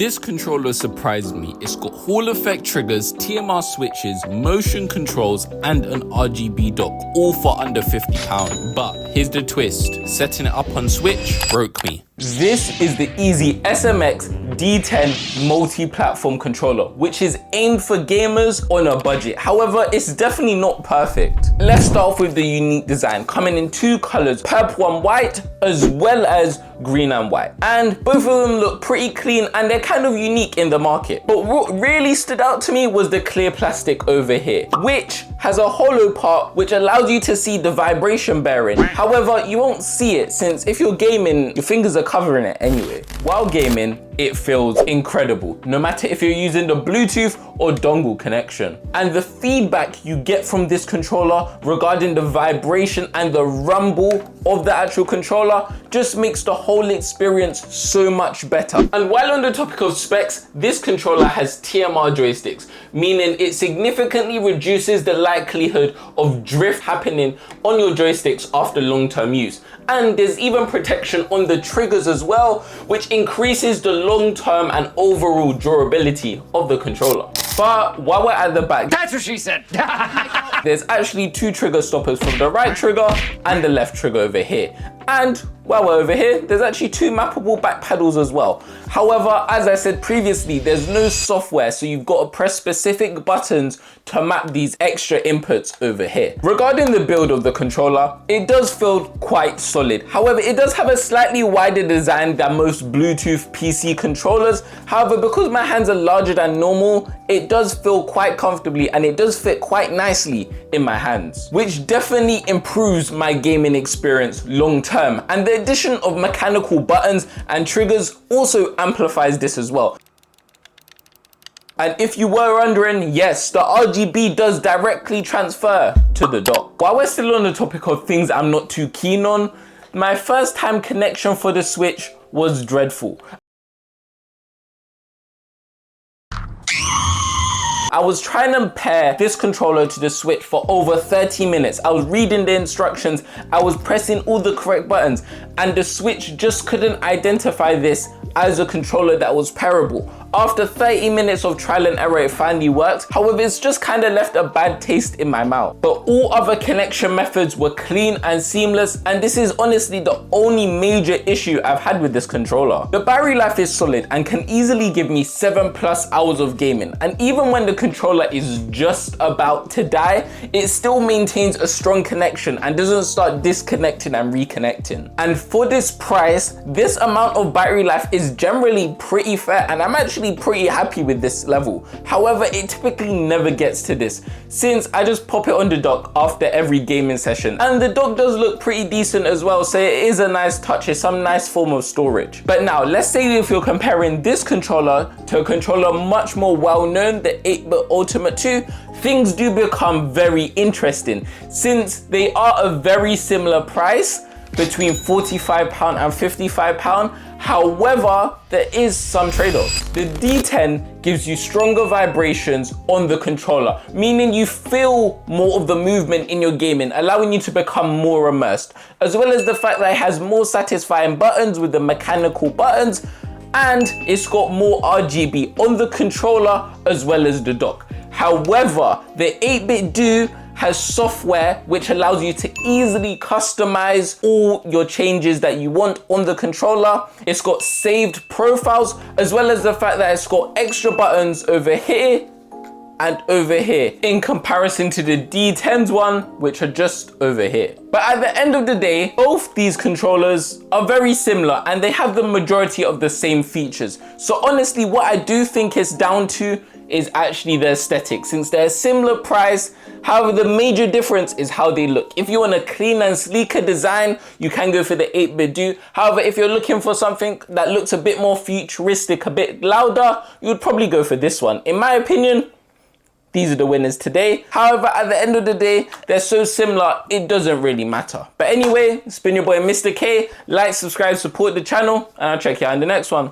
This controller surprised me. It's got Hall effect triggers, TMR switches, motion controls, and an RGB dock, all for under £50. But here's the twist, setting it up on Switch broke me. This is the EasySMX D10 multi-platform controller, which is aimed for gamers on a budget. However, it's definitely not perfect. Let's start off with the unique design, coming in two colors, purple and white, as well as green and white. And both of them look pretty clean and they're kind of unique in the market. But what really stood out to me was the clear plastic over here, which has a hollow part which allows you to see the vibration bearing. However, you won't see it since if you're gaming, your fingers are covering it anyway. While gaming, it feels incredible, no matter if you're using the Bluetooth or dongle connection. And the feedback you get from this controller regarding the vibration and the rumble of the actual controller just makes the whole experience so much better. And while on the topic of specs, this controller has TMR joysticks, meaning it significantly reduces the likelihood of drift happening on your joysticks after long-term use. And there's even protection on the triggers as well, which increases the long-term and overall durability of the controller. But while we're at the back, that's what she said. There's actually two trigger stoppers from the right trigger and the left trigger over here. And while we're over here, there's actually two mappable back pedals as well. However, as I said previously, there's no software, so you've got to press specific buttons to map these extra inputs over here. Regarding the build of the controller, it does feel quite solid. However, it does have a slightly wider design than most Bluetooth PC controllers. However, because my hands are larger than normal, it does feel quite comfortably and it does fit quite nicely in my hands, which definitely improves my gaming experience long term. And the addition of mechanical buttons and triggers also amplifies this as well. And if you were wondering, yes, the RGB does directly transfer to the dock. While we're still on the topic of things I'm not too keen on, my first time connection for the Switch was dreadful. I was trying to pair this controller to the Switch for over 30 minutes. I was reading the instructions, I was pressing all the correct buttons, and the Switch just couldn't identify this as a controller that was pairable. After 30 minutes of trial and error, it finally worked. However, it's just kind of left a bad taste in my mouth. But all other connection methods were clean and seamless, and this is honestly the only major issue I've had with this controller. The battery life is solid and can easily give me 7+ hours of gaming. And even when the controller is just about to die, it still maintains a strong connection and doesn't start disconnecting and reconnecting. And for this price, this amount of battery life is generally pretty fair, and I'm actually pretty happy with this level. However, it typically never gets to this, since I just pop it on the dock after every gaming session. And the dock does look pretty decent as well, so it is a nice touch, it's some nice form of storage. But now, let's say if you're comparing this controller to a controller much more well-known, the 8-bit Ultimate 2, things do become very interesting, since they are a very similar price, between £45 and £55. However, there is some trade-offs. The D10 gives you stronger vibrations on the controller, meaning you feel more of the movement in your gaming, allowing you to become more immersed, as well as the fact that it has more satisfying buttons with the mechanical buttons, and it's got more RGB on the controller as well as the dock. However, the 8-bit Do has software which allows you to easily customize all your changes that you want on the controller. It's got saved profiles, as well as the fact that it's got extra buttons over here and over here, in comparison to the D10's one, which are just over here. But at the end of the day, both these controllers are very similar and they have the majority of the same features. So honestly, what I do think it's down to is actually the aesthetic, since they're a similar price. However, the major difference is how they look. If you want a clean and sleeker design, you can go for the 8-bit Do. However, if you're looking for something that looks a bit more futuristic, a bit louder, you would probably go for this one. In my opinion, these are the winners today. However, at the end of the day, they're so similar, it doesn't really matter. But anyway, it's been your boy Mr. K. Like, subscribe, support the channel, and I'll check you out in the next one.